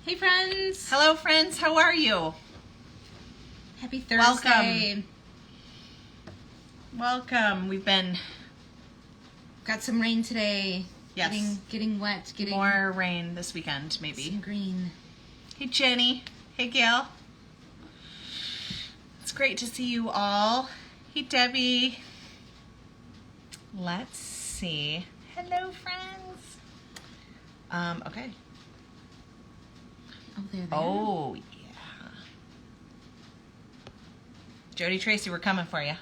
Hey friends! Hello friends, how are you? Happy Thursday. Welcome. We've been Got some rain today. Yes. Getting wet. Getting more rain this weekend, maybe. some green. Hey Jenny. Hey Gail. It's great to see you all. Hey Debbie. Let's see. Hello friends. Okay. Oh, there. Oh, yeah. Jodi, Tracie, we're coming for you.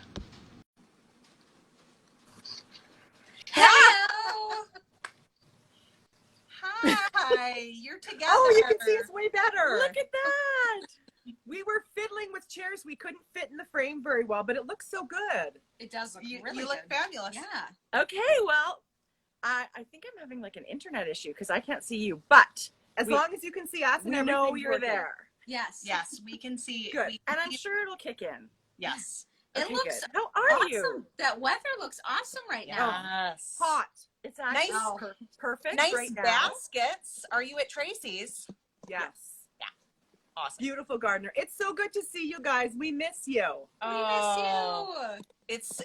Hello! Hi, you're together. Oh, you can see us way better. Look at that. We were fiddling with chairs we couldn't fit in the frame very well, but it looks so good. It does look You really look good. fabulous. Yeah. Okay, well, I think I'm having like an internet issue because I can't see you, but As long as you can see us, we and know everything's you're working. there. Yes. Yes, we can see. Good. We And can I'm see- sure it'll kick in. Yes. It Okay, looks good. How are awesome. you? That weather looks awesome right now. Yes. Hot. It's actually Nice. perfect Nice right now. baskets. Are you at Tracie's? Yes. Awesome. Beautiful gardener. It's so good to see you guys. We miss you. We miss you. It's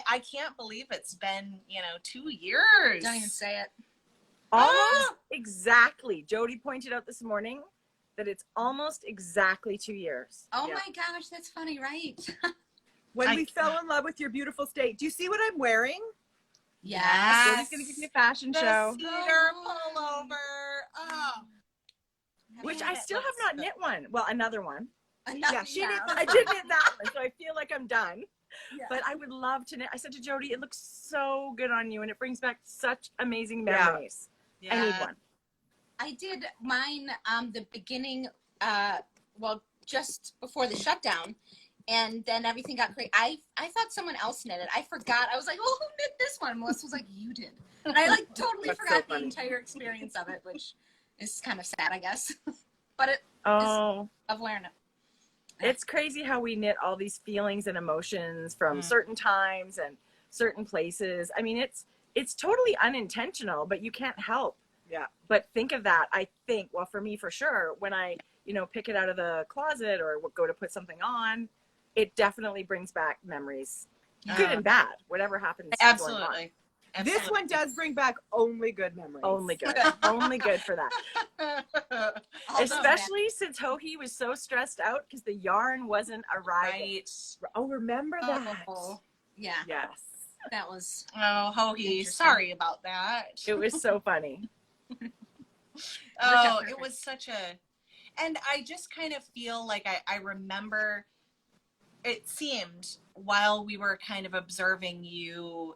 I can't believe it's been 2 years. Don't even say it. Almost exactly. Jodi pointed out this morning that it's almost exactly 2 years. Oh Yeah. my gosh, that's funny, right? When I- we fell in love with your beautiful state. Do you see what I'm wearing? Yes. Jodi's going to give you a fashion The show, cedar pullover. Oh, which I still have not knit one. Well, another one. Yeah, she did I did knit that one, so I feel like I'm done. Yeah. But I would love to knit. I said to Jodi, it looks so good on you, and it brings back such amazing Yeah. memories. I need one. I did mine the beginning, well, just before the shutdown, and then everything got great. I thought someone else knit it. I forgot. I was like, oh, who knit this one? Melissa was like, you did. And I like totally That's so forgot the funny. entire experience of it, which is kind of sad, I guess. But it Oh, of wearing it. it's crazy how we knit all these feelings and emotions from certain times and certain places. I mean, it's totally unintentional, but you can't help. Yeah. But think of that. I think, well, for me, for sure, when I, pick it out of the closet or go to put something on, it definitely brings back memories, good and bad, whatever happens. going on. absolutely. This one does bring back only good memories. Only good. Only good for that. Although Especially since Hohi was so stressed out because the yarn wasn't arriving. Right. Oh, remember that? Oh, yeah, Yes. that was. Oh, Hohi, Interesting. sorry about that. It was so funny. Oh, Perfect. it was such a, and I just kind of feel like I remember, it seemed while we were kind of observing you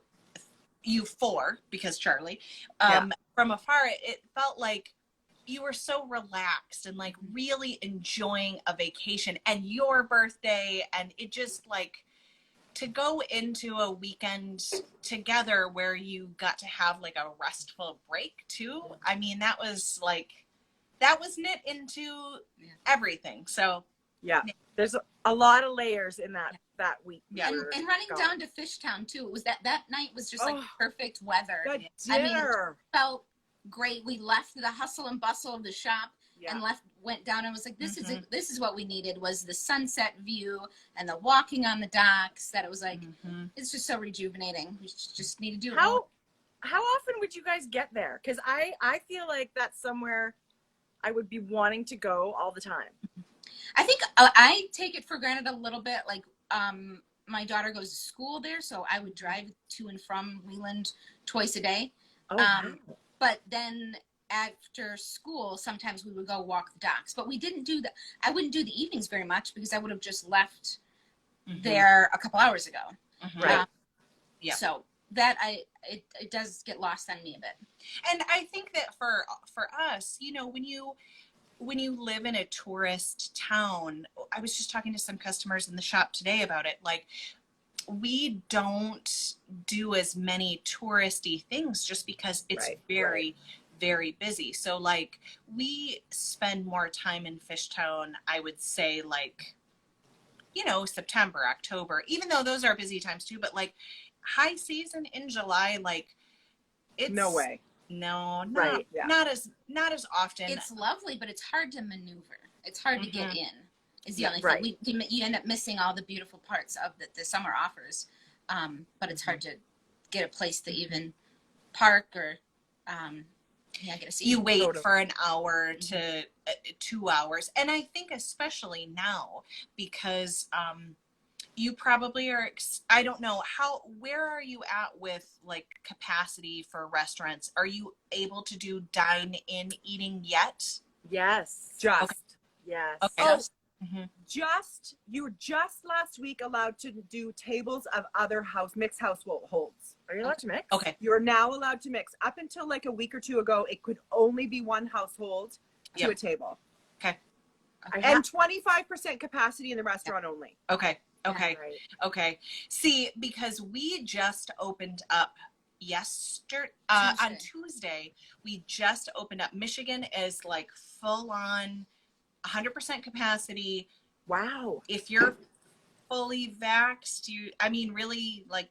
four, because Charlie, from afar, it felt like you were so relaxed and like really enjoying a vacation and your birthday, and it just like to go into a weekend together where you got to have like a restful break too. I mean, that was knit into everything. So Yeah. There's a lot of layers in that week. Yeah. And, we were and running gone. down to Fishtown too. It was that night was just like Oh. perfect weather. Good I mean, dinner. Felt great. We left the hustle and bustle of the shop Yeah. and went down and was like, this is what we needed, was the sunset view and the walking on the docks. That it was like, it's just so rejuvenating. We just need to do it. How often would you guys get there? Because I feel like that's somewhere I would be wanting to go all the time. I think I take it for granted a little bit. Like, my daughter goes to school there, so I would drive to and from Wheeland twice a day. Oh, wow. But then after school, sometimes we would go walk the docks. But we didn't do that. I wouldn't do the evenings very much because I would have just left there a couple hours ago. Right. Yeah. So that it does get lost on me a bit. And I think that for us, when you live in a tourist town, I was just talking to some customers in the shop today about it. Like, we don't do as many touristy things just because it's very, very busy. So like, we spend more time in Fishtown, I would say, like, September, October, even though those are busy times too, but like high season in July, like, it's No way. No, not, Right, yeah. not as often. It's lovely, but it's hard to maneuver. It's hard to get in. Is the Yeah, only right. thing. You end up missing all the beautiful parts of the summer offers, but it's hard to get a place to even park or get a seat. You wait Totally. for an hour to 2 hours, and I think especially now because you probably are. I don't know where are you at with like capacity for restaurants? Are you able to do dine-in eating yet? Yes. Just. Okay. Yes. Okay. You were just last week allowed to do tables of other mixed households. Are you allowed to mix? Okay. You're now allowed to mix. Up until like a week or two ago, it could only be one household to Yep. a table. Okay. And 25% capacity in the restaurant only. Okay. Right. Okay. See, because we just opened up on Tuesday, we just opened up. Michigan is like full on 100% capacity. Wow. If you're fully vaxxed, really like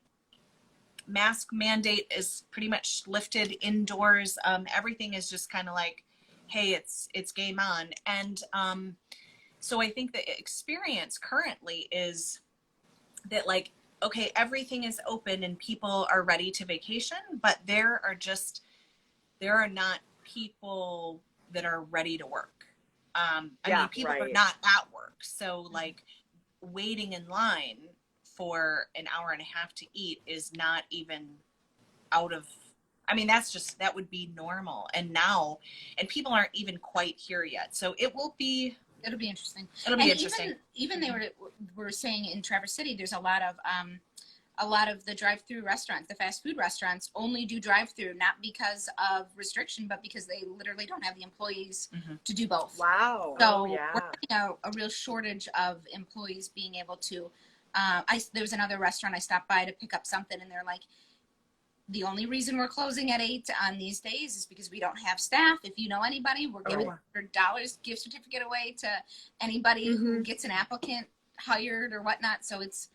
mask mandate is pretty much lifted indoors. Everything is just kind of like, hey, it's game on. And so I think the experience currently is that like, okay, everything is open and people are ready to vacation, but there are not people that are ready to work. People are right. not at work. So like waiting in line for an hour and a half to eat is not even out of, that would be normal. And people aren't even quite here yet. So it'll be interesting. It'll be interesting. Even they were saying in Traverse City, there's a lot of the drive-through restaurants, the fast food restaurants, only do drive-through, not because of restriction, but because they literally don't have the employees to do both. Wow. So yeah. we're having a real shortage of employees being able to. There was another restaurant I stopped by to pick up something, and they're like, the only reason we're closing at 8 on these days is because we don't have staff. If you know anybody, we're giving $100 gift certificate away to anybody who gets an applicant hired or whatnot. So it's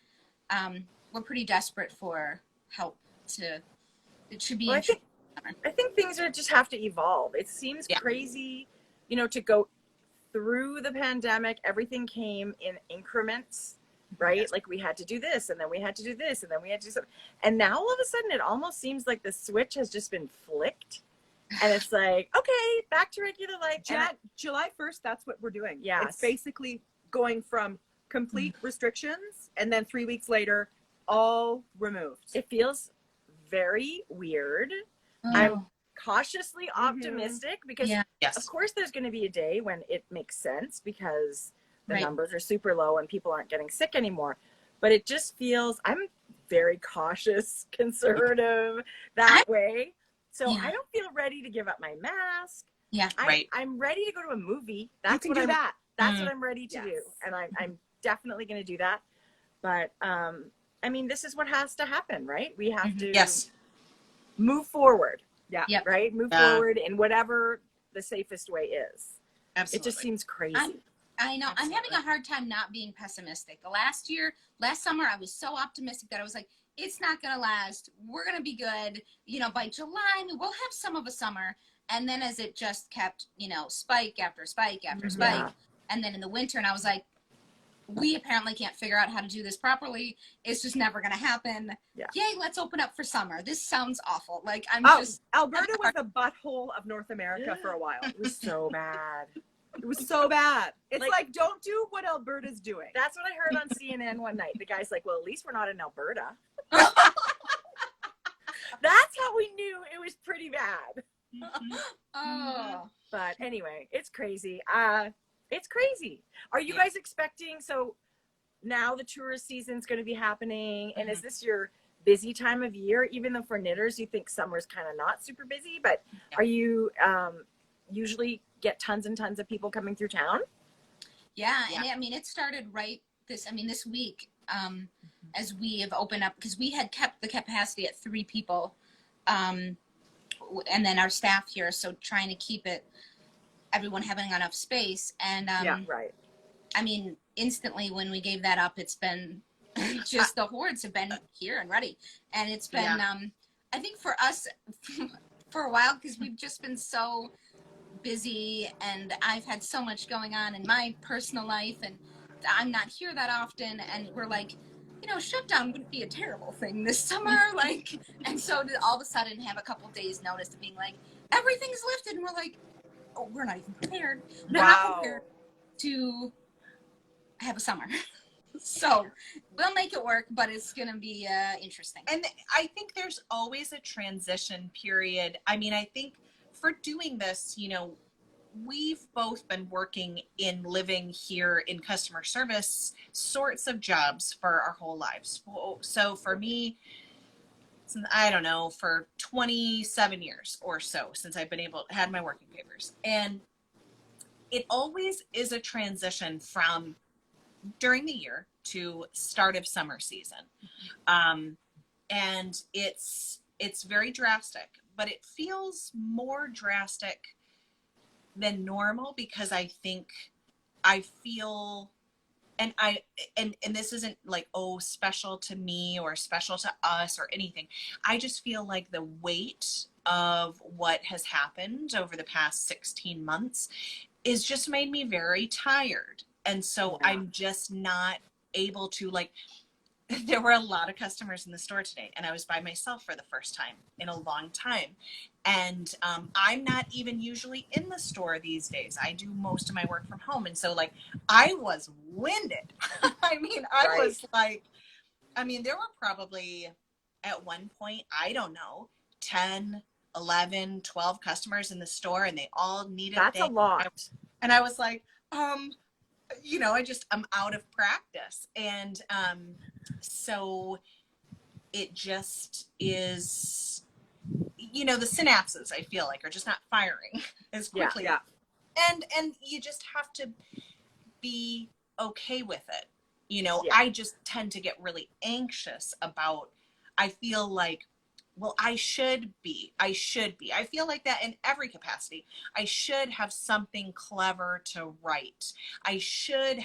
we're pretty desperate for help. It should be. Well, I think things just have to evolve. It seems crazy, to go through the pandemic. Everything came in increments. Right? Yes. Like we had to do this and then we had to do this and then we had to do something. And now all of a sudden it almost seems like the switch has just been flicked. And it's like, okay, back to regular life. July 1st, that's what we're doing. Yes. It's basically going from complete restrictions and then 3 weeks later, all removed. It feels very weird. I'm cautiously optimistic because of course there's going to be a day when it makes sense because the numbers are super low and people aren't getting sick anymore. But it just feels, I'm very cautious, conservative that way. So I don't feel ready to give up my mask. Yeah. I'm ready to go to a movie. That's you can do that. That's what I'm ready to do. And I'm definitely going to do that. But, this is what has to happen, right? We have to move forward. Yeah. Yep. Right? Move forward in whatever the safest way is. Absolutely. It just seems crazy. I know. Absolutely. I'm having a hard time not being pessimistic. Last summer, I was so optimistic that I was like, it's not going to last. We're going to be good. By July, we'll have some of a summer. And then as it just kept, spike after spike after spike. Yeah. And then in the winter, and I was like, we apparently can't figure out how to do this properly. It's just never going to happen. Yeah. Yay, let's open up for summer. This sounds awful. Like, Alberta was a butthole of North America for a while. It was so bad. It was so bad. It's like, don't do what Alberta's doing. That's what I heard on CNN one night. The guy's like, well, at least we're not in Alberta. That's how we knew it was pretty bad. But anyway, it's crazy. It's crazy. Are you guys expecting, so now the tourist season's going to be happening, and is this your busy time of year? Even though for knitters, you think summer's kind of not super busy, but are you usually get tons and tons of people coming through town? Yeah. And it started this week, as we have opened up, because we had kept the capacity at 3 people, and then our staff here, so trying to keep everyone having enough space. And instantly when we gave that up, it's been just the hordes have been here and ready, and it's been I think for us for a while because we've just been so busy, and I've had so much going on in my personal life, and I'm not here that often, and we're like, shutdown wouldn't be a terrible thing this summer, like, and so to all of a sudden have a couple days notice of being like, everything's lifted, and we're like, oh, we're not even prepared. We're not prepared to have a summer. So we'll make it work, but it's going to be interesting. And I think there's always a transition period. I mean, I think for doing this, we've both been working in living here in customer service sorts of jobs for our whole lives. So for me, I don't know, for 27 years or so since I've had my working papers. And it always is a transition from during the year to start of summer season. And it's very drastic, but it feels more drastic than normal because I think I feel, and this isn't like, oh, special to me or special to us or anything. I just feel like the weight of what has happened over the past 16 months is just made me very tired. And so I'm just not able to, like, there were a lot of customers in the store today, and I was by myself for the first time in a long time. And I'm not even usually in the store these days. I do most of my work from home. And so, like, I was winded. I mean, I was like, there were probably at one point, I don't know, 10, 11, 12 customers in the store, and they all needed That's a lot. And I was like, I'm out of practice. And so it just is, the synapses, I feel like, are just not firing as quickly. Yeah. And you just have to be okay with it. I just tend to get really anxious about, I feel like, well, I should be. I feel like that in every capacity. I should have something clever to write. I should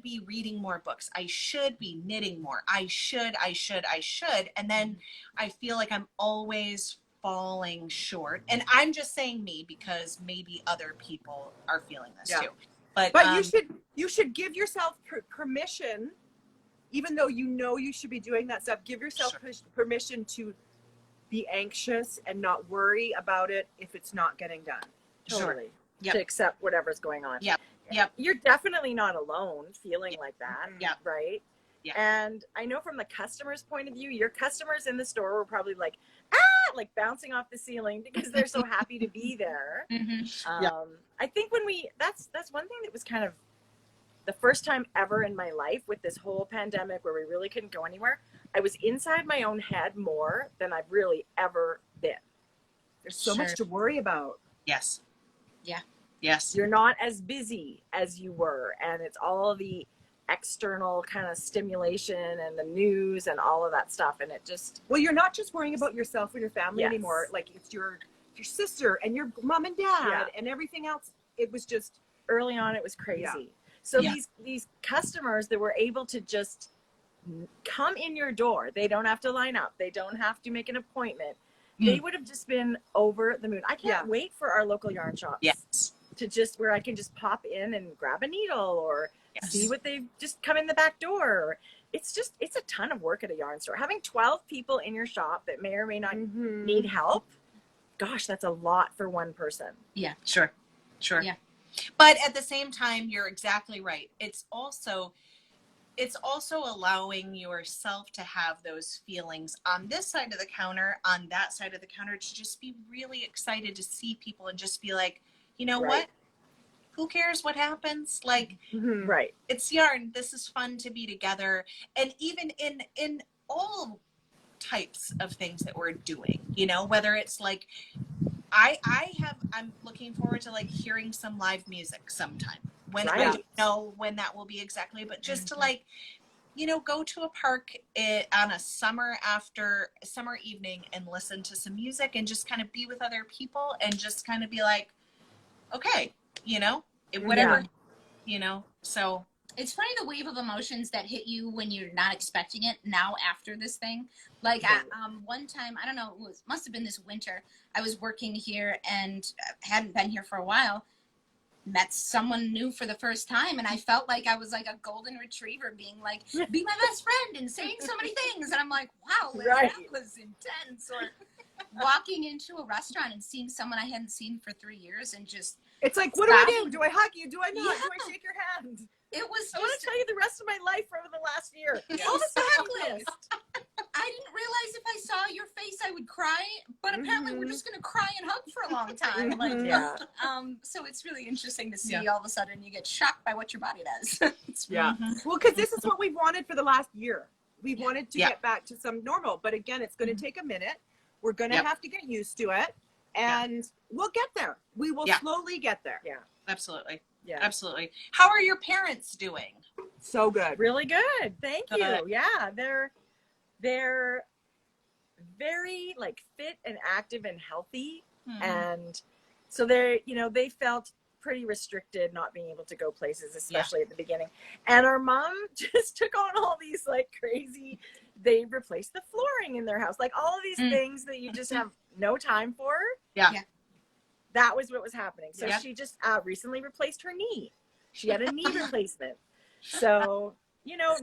be reading more books. I should be knitting more. I should. And then I feel like I'm always falling short. And I'm just saying me, because maybe other people are feeling this too. But you should give yourself permission. Even though you should be doing that stuff, give yourself permission to be anxious and not worry about it if it's not getting done. Totally. To accept whatever's going on. Yep. You're definitely not alone feeling like that. Right? Yeah. And I know from the customer's point of view, your customers in the store were probably like, like bouncing off the ceiling because they're so happy to be there. I think that's one thing that was kind of the first time ever in my life with this whole pandemic where we really couldn't go anywhere. I was inside my own head more than I've really ever been. There's so much to worry about. Yes. Yeah. Yes. You're not as busy as you were. And it's all the external kind of stimulation and the news and all of that stuff. And it just... Well, you're not just worrying about yourself or your family anymore. Like, it's your sister and your mom and dad and everything else. It was just... Early on, it was crazy. So these customers that were able to just come in your door, they don't have to line up, they don't have to make an appointment. They would have just been over the moon. I can't wait for our local yarn shops to just where I can just pop in and grab a needle or see what they've just come in the back door. It's a ton of work at a yarn store. Having 12 people in your shop that may or may not need help, gosh, that's a lot for one person. Yeah, sure. Yeah. But at the same time, you're exactly right. It's also allowing yourself to have those feelings on this side of the counter, on that side of the counter, to just be really excited to see people and just be like, what? Who cares what happens? Like, it's yarn. This is fun to be together. And even in all types of things that we're doing, whether it's like, I'm looking forward to like hearing some live music sometime. When I don't know when that will be exactly, but just to like, go to a park on a summer evening and listen to some music and just kind of be with other people and just kind of be like, okay, whatever, so It's funny the wave of emotions that hit you when you're not expecting it now after this thing. Like one time, I don't know, must have been this winter, I was working here and hadn't been here for a while, met someone new for the first time, and I felt like I was like a golden retriever being like, be my best friend and saying so many things. And I'm like, wow, Liz, that was intense. Or walking into a restaurant and seeing someone I hadn't seen for 3 years and just... It's like, what do I do? Do I hug you? Do I not? Do I shake your hand? It was just... I want to tell you the rest of my life over the last year. Exactly. I didn't realize if I saw your face I would cry, but apparently we're just going to cry and hug for a long time. So it's really interesting to see all of a sudden you get shocked by what your body does. Well, because this is what we've wanted for the last year. We've wanted to get back to some normal, but again, it's going to take a minute. We're going to have to get used to it, and we'll get there. We will slowly get there. Yeah, absolutely. Yeah, absolutely. How are your parents doing? So good. Really good. Thank you. Yeah, they're very like fit and active and healthy, and so they felt pretty restricted not being able to go places, especially at the beginning. And our mom just took on all these like crazy, they replaced the flooring in their house, like all of these things that you just have no time for. That was what was happening. So she just recently replaced her knee. She had a knee replacement. So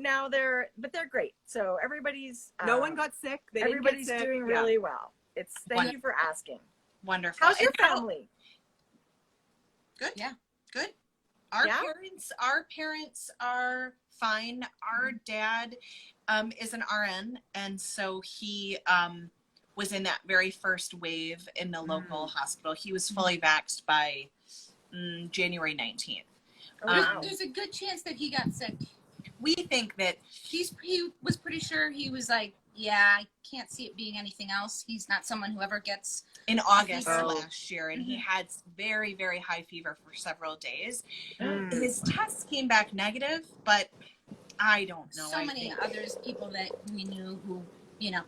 now they're great. So everybody's no one got sick. Everybody's doing really well. Thank you for asking. Wonderful. How's your family? Good. Yeah. Good. Our parents are fine. Our dad is an RN, and so he was in that very first wave in the local hospital. He was fully vaxxed by January 19th. There's a good chance that he got sick. We think that he was pretty sure. He was like, I can't see it being anything else. He's not someone who ever gets... In August last year, and he had very, very high fever for several days. His tests came back negative, but I don't know. So many people that we knew who,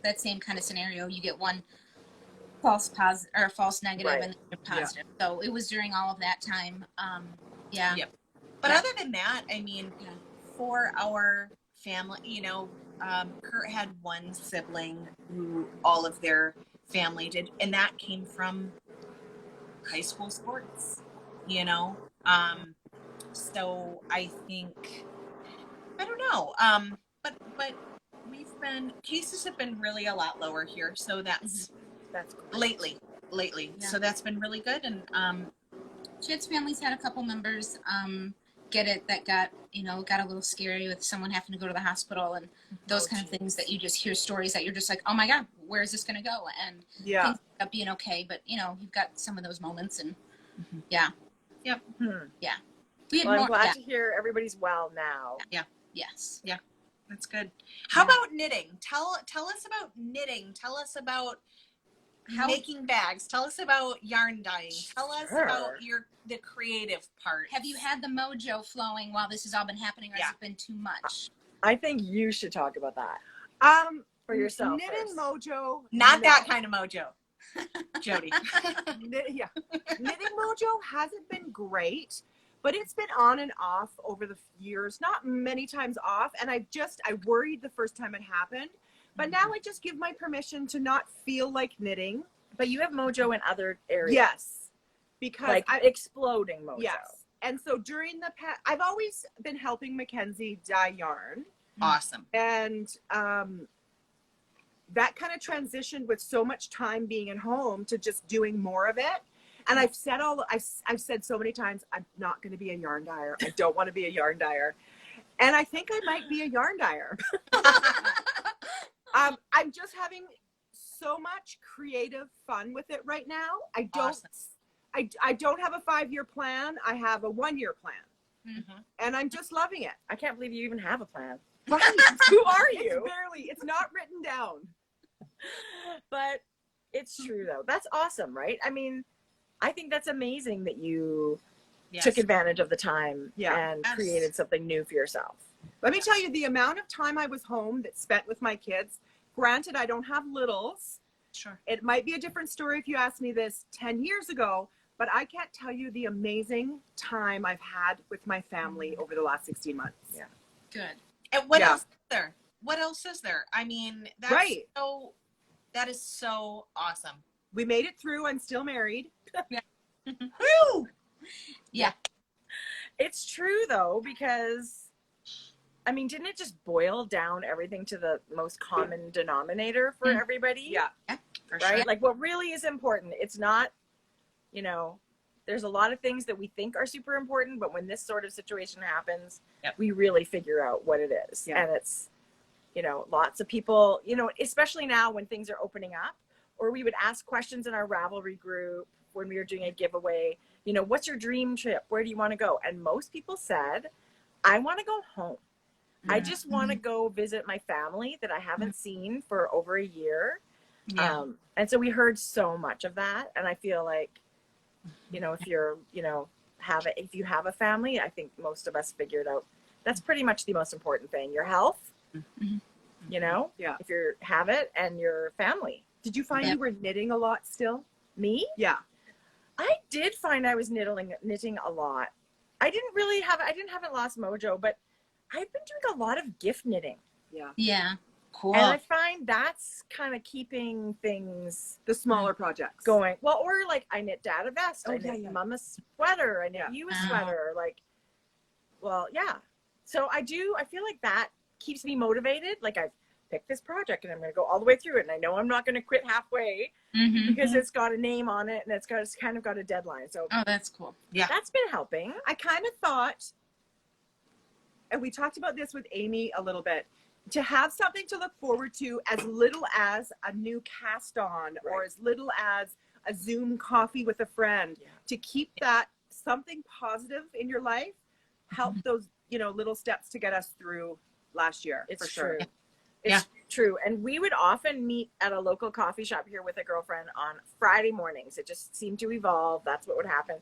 that same kind of scenario, you get one false positive or false negative and then you're positive. So it was during all of that time. But other than that, I mean, for our family, Kurt had one sibling who all of their family did, and that came from high school sports, so I think, I don't know, but cases have been really a lot lower here, so that's lately, so that's been really good. And Chad's family's had a couple members get it that got a little scary with someone having to go to the hospital and those kind of things that you just hear stories that you're just like, oh my God, where is this going to go? And things end up being okay, but you've got some of those moments, and I'm glad to hear everybody's well now. Yes. That's good. How about knitting? Tell us about knitting. Tell us about making bags. Tell us about yarn dyeing. Tell us about the creative part. Have you had the mojo flowing while this has all been happening, or has it been too much? I think you should talk about that. For yourself. Knitting mojo. Not that kind of mojo. Jodi. Knitting mojo hasn't been great, but it's been on and off over the years, not many times off. And I worried the first time it happened. But now I just give my permission to not feel like knitting. But you have mojo in other areas. Yes. Because exploding mojo. Yes. And so during the past, I've always been helping Mackenzie dye yarn. Awesome. And that kind of transitioned with so much time being at home to just doing more of it. And I've said so many times, I'm not going to be a yarn dyer. I don't want to be a yarn dyer. And I think I might be a yarn dyer. I'm just having so much creative fun with it right now. I don't have a 5-year plan. I have a 1-year plan. And I'm just loving it. I can't believe you even have a plan. Right. Who are you? It's not written down. But it's true though. That's awesome, right? I mean, I think that's amazing that you took advantage of the time and created something new for yourself. Let me tell you, the amount of time I was home that spent with my kids, granted, I don't have littles. Sure. It might be a different story if you asked me this 10 years ago, But I can't tell you the amazing time I've had with my family over the last 16 months. Yeah. Good. And what else is there? What else is there? I mean, that's Right. that is so awesome. We made it through. I'm still married. Woo! Yeah. It's true though, because I mean, didn't it just boil down everything to the most common denominator for everybody? Yeah. For Right? sure. Like what really is important. It's not, there's a lot of things that we think are super important, but when this sort of situation happens, we really figure out what it is. Yeah. And it's, lots of people, especially now when things are opening up, or we would ask questions in our Ravelry group when we were doing a giveaway, what's your dream trip? Where do you want to go? And most people said, I want to go home. I just want to go visit my family that I haven't seen for over a year. Yeah. And so we heard so much of that. And I feel like, if you're, if you have a family, I think most of us figured out that's pretty much the most important thing. Your health, Yeah. if you have it, and your family. Did you find you were knitting a lot still? Me? Yeah. I did find I was knitting a lot. I didn't have a lost mojo, but I've been doing a lot of gift knitting. Yeah. Yeah. Cool. And I find that's kind of keeping things The smaller projects. going. Well, or like I knit Dad a vest, Oh, I knit yeah. Mom a sweater, I knit Yeah. you a sweater. Yeah. So I feel like that keeps me motivated. Like I've picked this project and I'm going to go all the way through it. And I know I'm not going to quit halfway because it's got a name on it and it's kind of got a deadline. So Oh, that's cool. Yeah. that's been helping. I kind of thought, and we talked about this with Amy a little bit, to have something to look forward to as little as a new cast on or as little as a Zoom coffee with a friend, to keep that something positive in your life, help those, little steps to get us through last year. It's for sure. true. It's true. And we would often meet at a local coffee shop here with a girlfriend on Friday mornings. It just seemed to evolve. That's what would happen.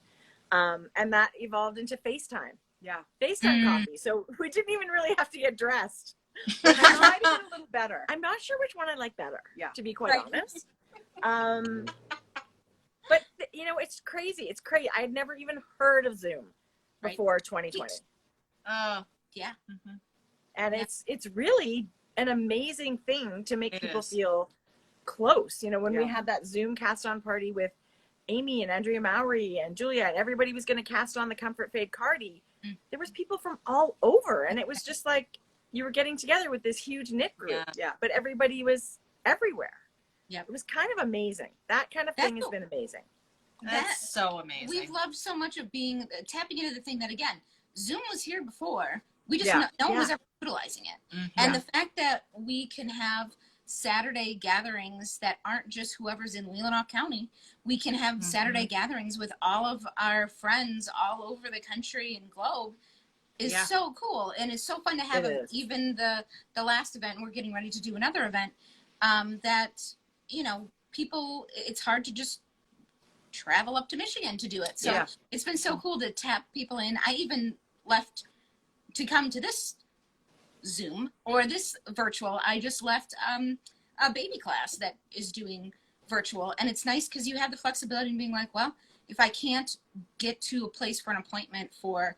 And that evolved into FaceTime. Yeah. FaceTime coffee. So we didn't even really have to get dressed. I tried it a little better. I'm not sure which one I like better, to be quite Right. honest. But, it's crazy. It's crazy. I had never even heard of Zoom before 2020. Yeah. And it's really an amazing thing to make It people is. feel close. When we Yeah. had that Zoom cast on party with Amy and Andrea Mowry and Julia, and everybody was going to cast on the Comfort Fade Cardi, there was people from all over. And it was just like you were getting together with this huge knit group. Yeah. But everybody was everywhere. Yeah. It was kind of amazing. That kind of thing has been amazing. That's so amazing. We've loved so much of tapping into the thing that, again, Zoom was here before. We just, Yeah. no one was ever utilizing it. Mhm. And the fact that we can have Saturday gatherings that aren't just whoever's in Leelanau County. We can have Saturday gatherings with all of our friends all over the country and globe is so cool. And it's so fun to have even the last event, we're getting ready to do another event, that, people, it's hard to just travel up to Michigan to do it. So it's been so cool to tap people in. I even left to come to this Zoom or this virtual. I just left a baby class that is doing virtual, and it's nice because you have the flexibility in being like, well, if I can't get to a place for an appointment for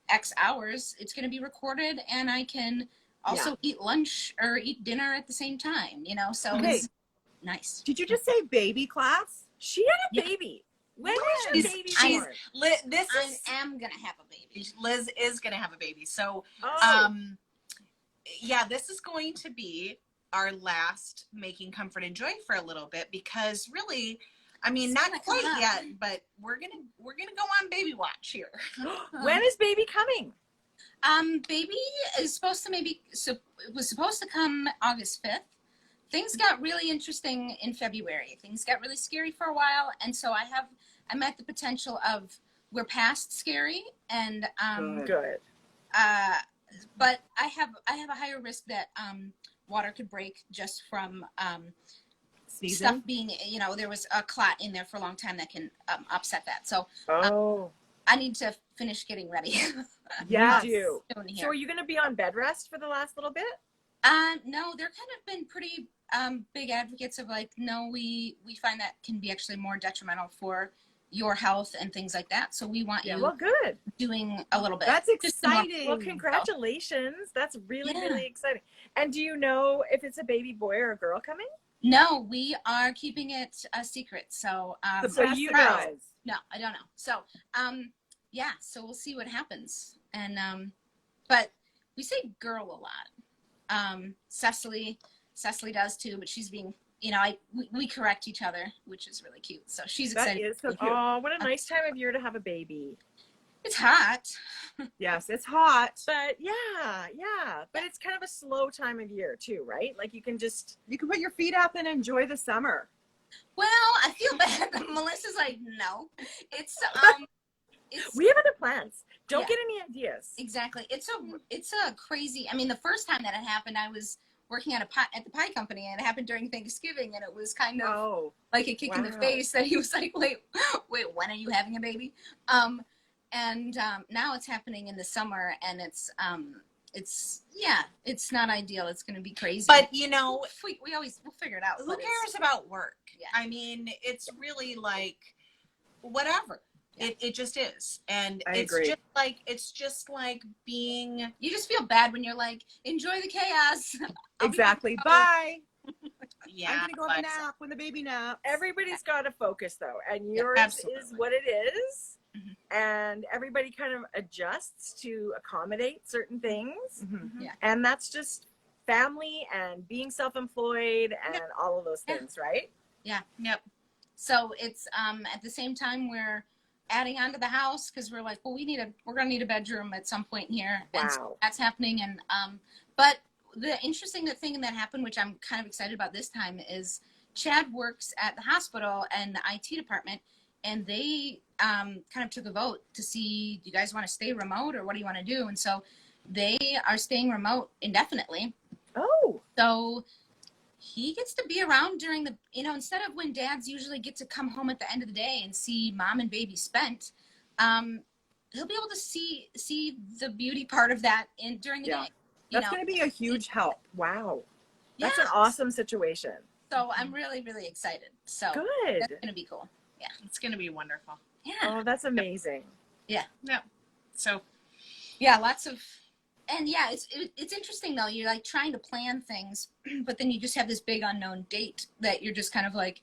X hours, it's going to be recorded, and I can also eat lunch or eat dinner at the same time, so it's nice. Did you just say baby class? She had a baby. When was your baby born? I am going to have a baby. Liz is going to have a baby. So, this is going to be our last Making Comfort and Joy for a little bit, because really, I mean, not quite yet, but we're gonna go on baby watch here. When is baby coming? Baby is was supposed to come August 5th. Things got really interesting in February. Things got really scary for a while, and so I'm at the potential of we're past scary, and Good. but I have a higher risk that water could break just from Sneezing? stuff being, there was a clot in there for a long time that can upset that. So I need to finish getting ready. Yes. You do. Soon here. So are you going to be on bed rest for the last little bit? No, they're kind of been pretty big advocates of like, no, we find that can be actually more detrimental for your health and things like that. So we want you Well, good. doing a little bit. That's exciting. Well, congratulations. That's really, really exciting. And do you know if it's a baby boy or a girl coming? No, we are keeping it a secret. So, So you guys. no, I don't know. So, yeah, so we'll see what happens. And, but we say girl a lot. Cecily does too, but she's being, you know, we correct each other, which is really cute. So she's excited. That is so cute. Oh, what a nice time of year to have a baby. It's hot. Yes, it's hot. But yeah. But it's kind of a slow time of year too, right? Like you can put your feet up and enjoy the summer. Well, I feel bad. Melissa's like, no. It's we have other plans. Don't get any ideas. Exactly. It's a crazy. I mean, the first time that it happened, I was working at the pie company, and it happened during Thanksgiving, and it was kind of like a kick in the face that he was like, wait, when are you having a baby? And now it's happening in the summer, and it's not ideal. It's going to be crazy. But you know, we'll figure it out. Who cares about work? Yeah. I mean, it's really like whatever. Yeah. It just is. And it's just like being, you just feel bad when you're like, enjoy the chaos. Exactly. Bye. Yeah. I'm gonna go have a nap when the baby naps. Everybody's got to focus though, and yours is what it is. Mm-hmm. And everybody kind of adjusts to accommodate certain things. Mm-hmm. Yeah. And that's just family and being self-employed and all of those things, right? Yeah. Yep. So it's at the same time we're adding on to the house because we're like, well, we're gonna need a bedroom at some point here. Wow. And so that's happening. And but the interesting thing that happened, which I'm kind of excited about this time, is Chad works at the hospital and the IT department, and they kind of took a vote to see, do you guys want to stay remote or what do you want to do? And so they are staying remote indefinitely. Oh. So he gets to be around during the, instead of when dads usually get to come home at the end of the day and see mom and baby spent, he'll be able to see the beauty part of that during the day. That's going to be a huge help. Wow. That's an awesome situation. So I'm really, really excited. So good. That's going to be cool. Yeah. It's going to be wonderful. Yeah. Oh, that's amazing. Yeah. Yeah. So, yeah, lots of, and yeah, it's interesting though. You're like trying to plan things, but then you just have this big unknown date that you're just kind of like,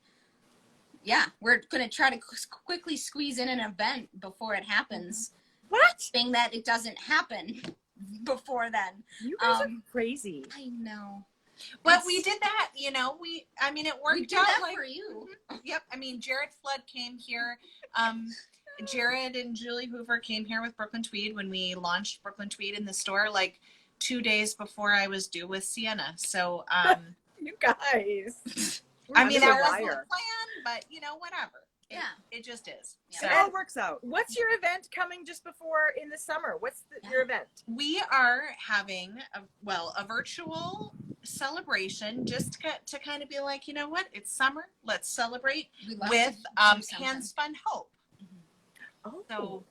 yeah, we're going to try to quickly squeeze in an event before it happens. What? Thing that it doesn't happen before then. You guys are crazy. I know. But we did that, it worked we did out that for you. Yep. I mean, Jared Flood came here. Jared and Julie Hoover came here with Brooklyn Tweed when we launched Brooklyn Tweed in the store, like 2 days before I was due with Sienna. So, you guys. I mean, that wasn't the plan, but whatever. It just is. Yeah. So it all works out. What's your event coming just before in the summer? What's your event? We are having a virtual celebration just to kind of be like, you know what? It's summer. Let's celebrate with hand spun hope. Mm-hmm. Oh, so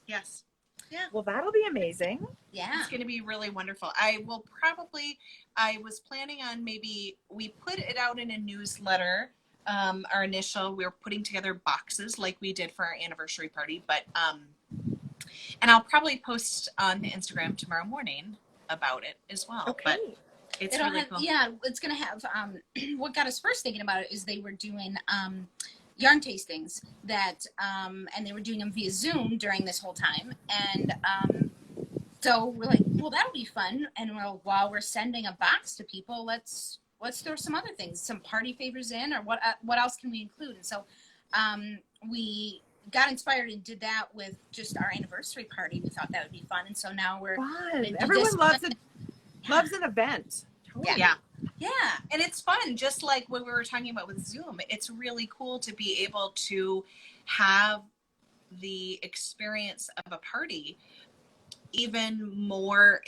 yes. Yeah. Well, that'll be amazing. Yeah. It's going to be really wonderful. I was planning on maybe we put it out in a newsletter. We were putting together boxes like we did for our anniversary party, but, and I'll probably post on the Instagram tomorrow morning about it as well. Okay. But it's really cool. Yeah, it's going to have, what got us first thinking about it is they were doing, yarn tastings that, and they were doing them via Zoom during this whole time. And, so we're like, well, that'll be fun. And while we're sending a box to people, let's throw some other things, some party favors in, or what else can we include? And so we got inspired and did that with just our anniversary party. We thought that would be fun. And so now we're fun. Everyone loves an event. Totally. Yeah. And it's fun. Just like what we were talking about with Zoom, it's really cool to be able to have the experience of a party even more,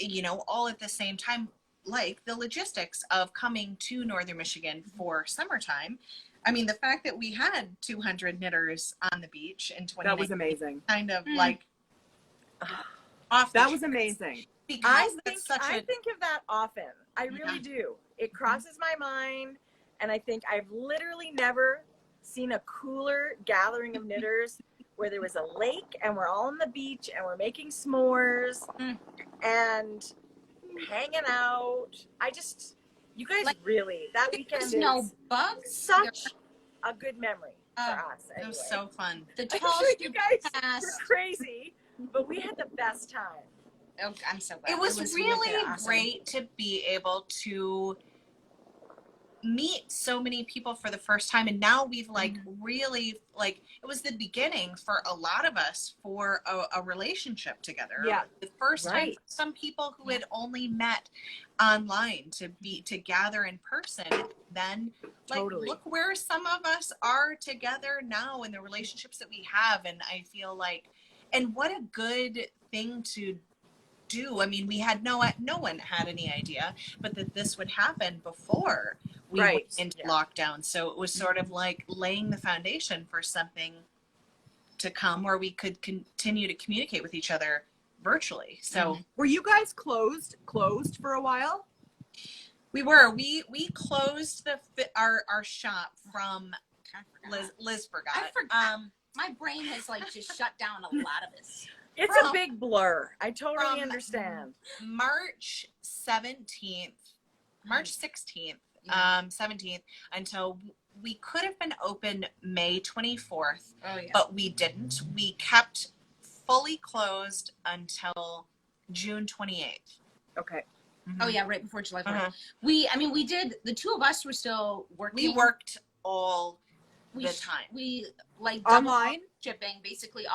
all at the same time. Like the logistics of coming to Northern Michigan for summertime. I mean, the fact that we had 200 knitters on the beach in 2019. That was amazing. Kind of like off. That was amazing. I think of that often. I really do. It crosses my mind, and I think I've literally never seen a cooler gathering of knitters where there was a lake and we're all on the beach and we're making s'mores and hanging out. You guys Like, really, that weekend there's is no bugs. such a good memory for us. It Anyway. was so fun. The I'm tall sure you guys pass. were crazy, but we had the best time. Oh, I'm so glad. It was really wicked awesome. great to be able to meet so many people for the first time, and now we've really it was the beginning for a lot of us for a relationship together. Yeah, the first time for some people who had only met online to gather in person. Then look where some of us are together now and the relationships that we have, and I feel like, and what a good thing to do. I mean, we had no one had any idea, but that this would happen before we went into lockdown. So it was sort of like laying the foundation for something to come where we could continue to communicate with each other virtually. So were you guys closed for a while? we were. We closed our shop from Liz forgot. I forgot. My brain has just shut down a lot of this. It's a big blur. I totally understand. March 17th, March 16th, 17th, until we could have been open May 24th, but we didn't. We kept fully closed until June 28th. Okay. Oh yeah, right before July 4th. We did, the two of us were still working. We worked all the time. We online shipping, basically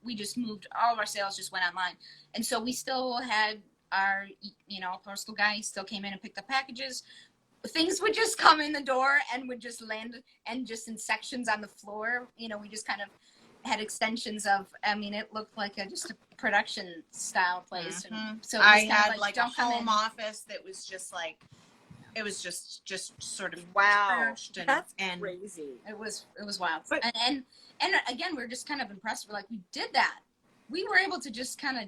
we just moved, all of our sales just went online. And so we still had our, postal guy still came in and picked up packages. Things would just come in the door and would just land and just in sections on the floor. We just kind of had extensions of, it looked like just a production style place. And so it was I had a home in. office that was just it was just sort of That's and crazy. It was wild. But, and again, we're just kind of impressed. We're like, we did that. We were able to just kind of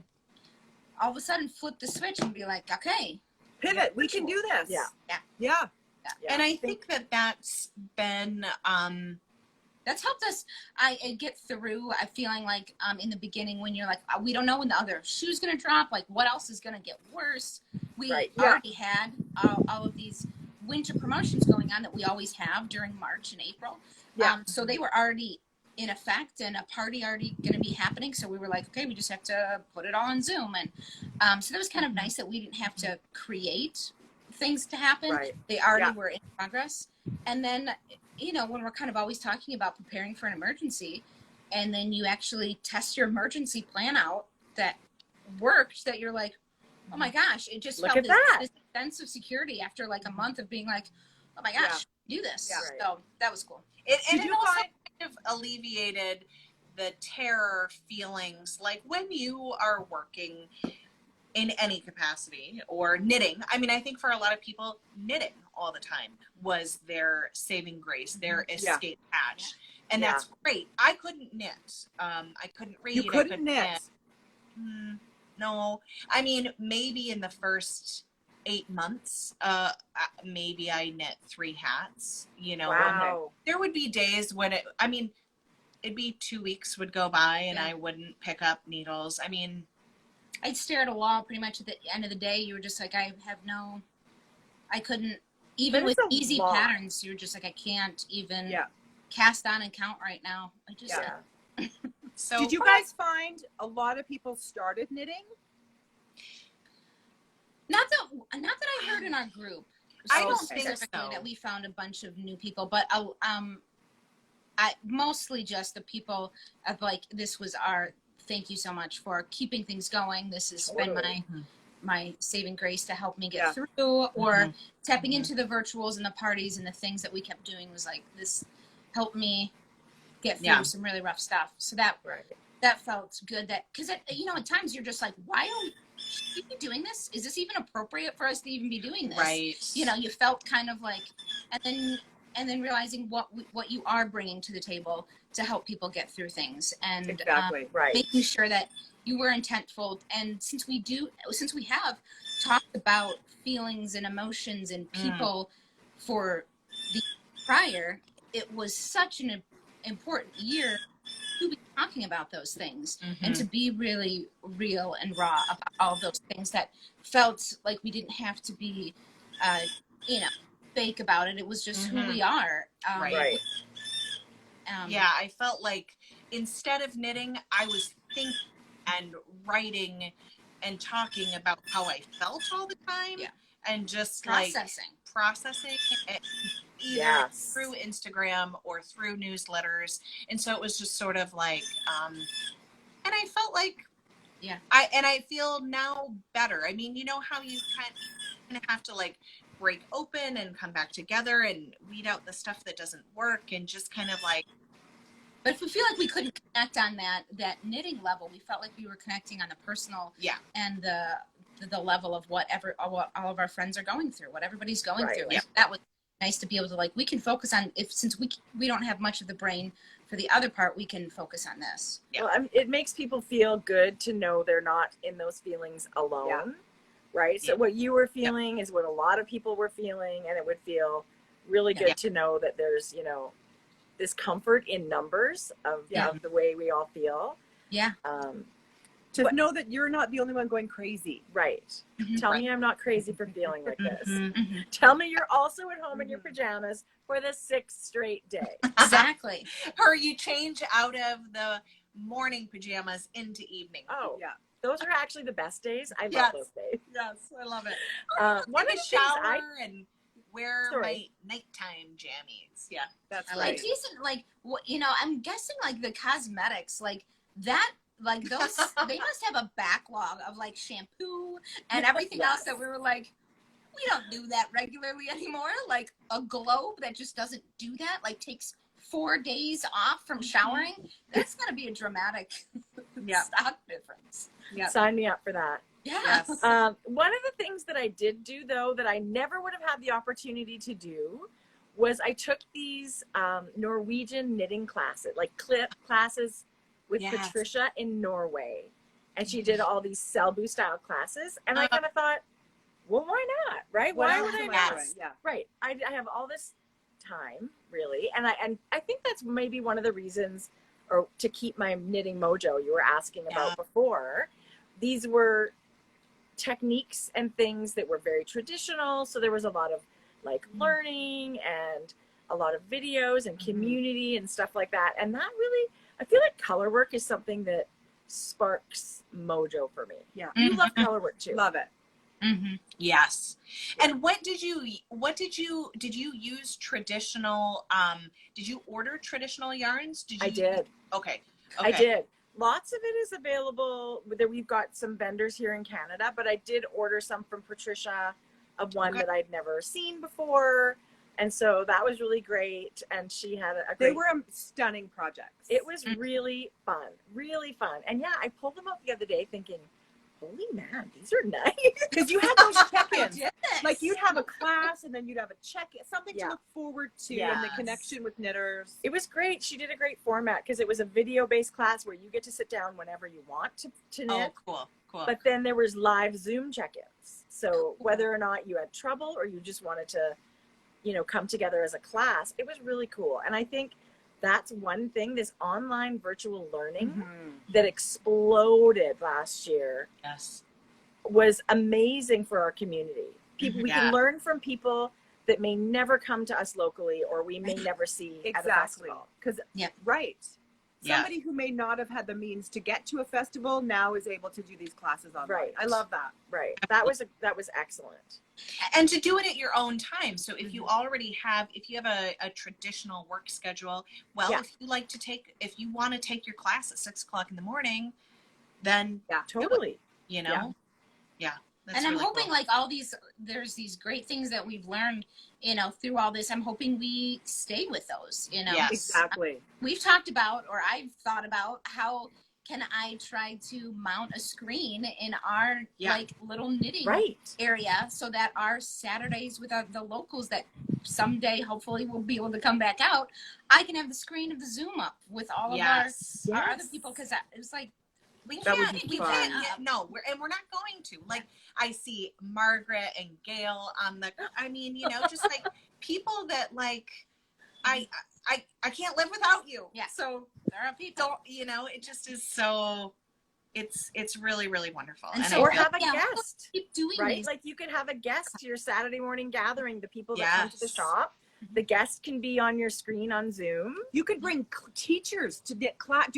all of a sudden flip the switch and be like, okay, pivot. We can do this. Yeah. And I think that's been that's helped us get through. I feeling like in the beginning when you're like, we don't know when the other shoe's gonna drop, like what else is gonna get worse. We already had all of these winter promotions going on that we always have during March and April. So they were already in effect and a party already going to be happening. So we were like, okay, we just have to put it all on Zoom. And so that was kind of nice that we didn't have to create things to happen. They already were in progress. And then, when we're kind of always talking about preparing for an emergency, and then you actually test your emergency plan out that worked, that you're like, oh my gosh, it just felt this sense of security after a month of being like, oh my gosh, do this. So that was cool. It also kind of alleviated the terror feelings, like when you are working in any capacity or knitting. I mean, I think for a lot of people, knitting all the time was their saving grace, their escape hatch. And that's great. I couldn't knit. I couldn't read. You couldn't knit. No. I mean, maybe in the first 8 months, maybe I knit 3 hats, Wow. There would be days when it'd be 2 weeks would go by and I wouldn't pick up needles. I mean, I'd stare at a wall pretty much at the end of the day. You were just like, I couldn't, even with easy patterns, you're just like, I can't even cast on and count right now. I just, So did you guys find a lot of people started knitting? Not that I heard in our group. I don't think so. That we found a bunch of new people, but I mostly just the people of this was our thank you so much for keeping things going. This has been my saving grace to help me get through, or tapping into the virtuals and the parties and the things that we kept doing was like, this helped me get through some really rough stuff. So that felt good, that because at times you're just like, why are we even doing this? Is this even appropriate for us to even be doing this? Right. You felt kind of like, and then realizing what you are bringing to the table to help people get through things, and making sure that you were intentful. And since we have talked about feelings and emotions and people for the prior, it was such an important year to be talking about those things and to be really real and raw about all those things that felt like we didn't have to be, fake about it. It was just who we are. Right. I felt like instead of knitting, I was thinking and writing and talking about how I felt all the time, and just processing it either through Instagram or through newsletters. And so it was just sort of like, and I felt like, I feel now better. I mean, you know how you kind of have to like break open and come back together and weed out the stuff that doesn't work, and just kind of like. But if we feel like we couldn't connect on that knitting level, we felt like we were connecting on the personal and the level of what all of our friends are going through, what everybody's going through. And that was nice to be able to, like, we can focus on, since we don't have much of the brain for the other part, we can focus on this. Well, it makes people feel good to know they're not in those feelings alone, right? So what you were feeling is what a lot of people were feeling, and it would feel really good to know that there's, this comfort in numbers of the way we all feel. To know that you're not the only one going crazy. Right. Tell me I'm not crazy for feeling like this. Tell me you're also at home in your pajamas for the 6th straight day. Exactly. Or you change out of the morning pajamas into evening. Oh, yeah. Those are actually the best days. I love those days. Yes, I love it. One of the shower and wear my nighttime jammies. Yeah, that's right. Like decent, like, I'm guessing like the cosmetics, like that, like those, they must have a backlog of like shampoo and everything else that we were like, we don't do that regularly anymore. Like a globe that just doesn't do that, like takes 4 days off from showering. That's gonna be a dramatic stock difference. Yeah, sign me up for that. Yes. One of the things that I did do, though, that I never would have had the opportunity to do, was I took these Norwegian knitting classes, like classes with Patricia in Norway. And she did all these Selbu style classes. And I kind of thought, well, why not? Right? Why would I not? Right. I have all this time, really. And I think that's maybe one of the reasons, or to keep my knitting mojo you were asking about before. These were techniques and things that were very traditional. So there was a lot of like learning and a lot of videos and community and stuff like that. And that really, I feel like color work is something that sparks mojo for me. Yeah. You love color work too. Love it. Yes. And did you use traditional, did you order traditional yarns? I did. Okay. I did. Lots of it is available. We've got some vendors here in Canada, but I did order some from Patricia of one that I'd never seen before. And so that was really great. And she had a great... They were stunning projects. It was really fun. Really fun. And yeah, I pulled them out the other day thinking, holy man, these are nice. Because you had those check-ins. Like you'd have a class and then you'd have a check-in, something to look forward to, and the connection with knitters. It was great. She did a great format because it was a video-based class where you get to sit down whenever you want to knit. Oh, cool. But then there was live Zoom check-ins. So whether or not you had trouble or you just wanted to, come together as a class, it was really cool. And I think that's one thing, this online virtual learning that exploded last year was amazing for our community. We can learn from people that may never come to us locally or we may never see at a festival. Because somebody who may not have had the means to get to a festival now is able to do these classes online. Right. I love that. Right. That was excellent. And to do it at your own time. So if you already have, if you have a traditional work schedule, if you want to take your class at 6:00 in the morning, then totally. And I'm hoping like there's these great things that we've learned, through all this. I'm hoping we stay with those, Yes. Exactly. We've talked about, or I've thought about, how can I try to mount a screen in our like little knitting area so that our Saturdays with the locals that someday hopefully we'll be able to come back out, I can have the screen of the Zoom up with all of our other people, because it's like, we're not going to. Like, I see Margaret and Gail on just like people that like, I can't live without you. Yeah. So there are people. don't, you know, it just is so, it's really, really wonderful. And And so Or I feel, have a guest, Keep doing right? these. Like you could have a guest to your Saturday morning gathering, the people that come to the Yes. shop. The guest can be on your screen on Zoom. You could bring teachers to do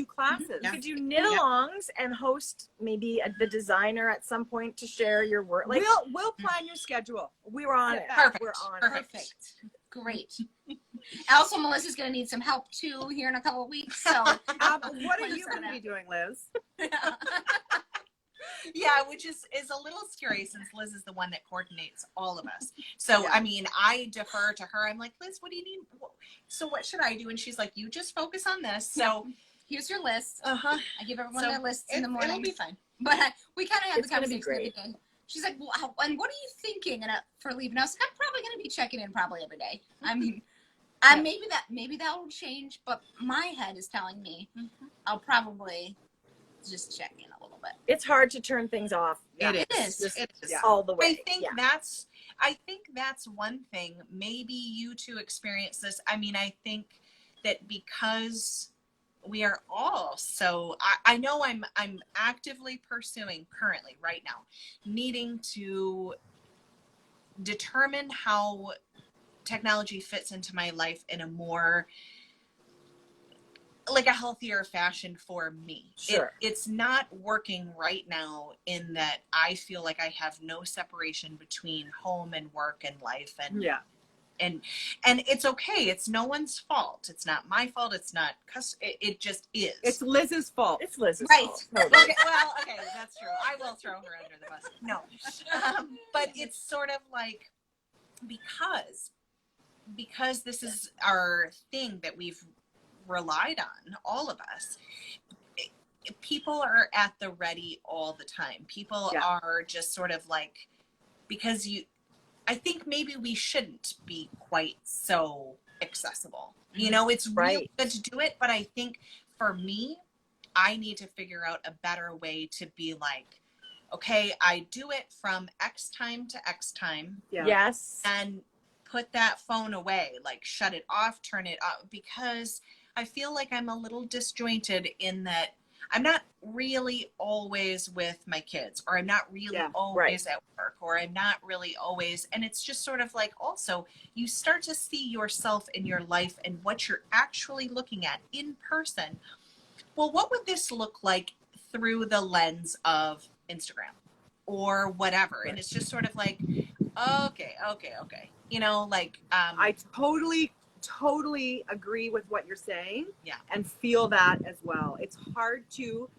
classes. You could do knit-alongs and host maybe the designer at some point to share your work. Like We'll plan your schedule. we were on it. Perfect. We're on Perfect. it. Great. Also, Melissa's going to need some help too here in a couple of weeks. So, What are you going to be doing, Liz? yeah, which is a little scary since Liz is the one that coordinates all of us. So, I mean, I defer to her. I'm like, Liz, what do you need? So what should I do? And she's like, you just focus on this. So here's your list. uh-huh. I give everyone So their lists in the morning. It'll be fine. But we kind of had It's the gonna be conversation the other day. She's like, well, and what are you thinking for leaving? I was like, I'm probably going to be checking in probably every day. I mean, maybe that will change, but my head is telling me I'll probably just check in a little bit. It's hard to turn things off. It is. Just, it is. All the way. I think that's one thing. Maybe you two experience this. I mean, I think that because we are all so, I know I'm actively pursuing currently right now, needing to determine how technology fits into my life in a more, like a healthier fashion for me. Sure. It's not working right now in that I feel like I have no separation between home and work and life and it's okay. It's no one's fault. It's not my fault. It's not it just is. It's Liz's fault. It's Liz's Right. fault. Okay, well, okay, that's true. I will throw her under the bus. No. But it's sort of like because this is our thing that we've relied on, all of us, people are at the ready all the time. People are just sort of like, because I think maybe we shouldn't be quite so accessible. You know, it's really good to do it, but I think for me, I need to figure out a better way to be like, okay, I do it from X time to X time. Yeah. Yes. And put that phone away, like shut it off, turn it off, because I feel like I'm a little disjointed in that I'm not really always with my kids, or I'm not really always at work, or I'm not really always, and it's just sort of like, also you start to see yourself in your life and what you're actually looking at in person. Well, what would this look like through the lens of Instagram or whatever? And it's just sort of like, okay. You know, like, I totally agree with what you're saying. Yeah. And feel that as well. It's hard to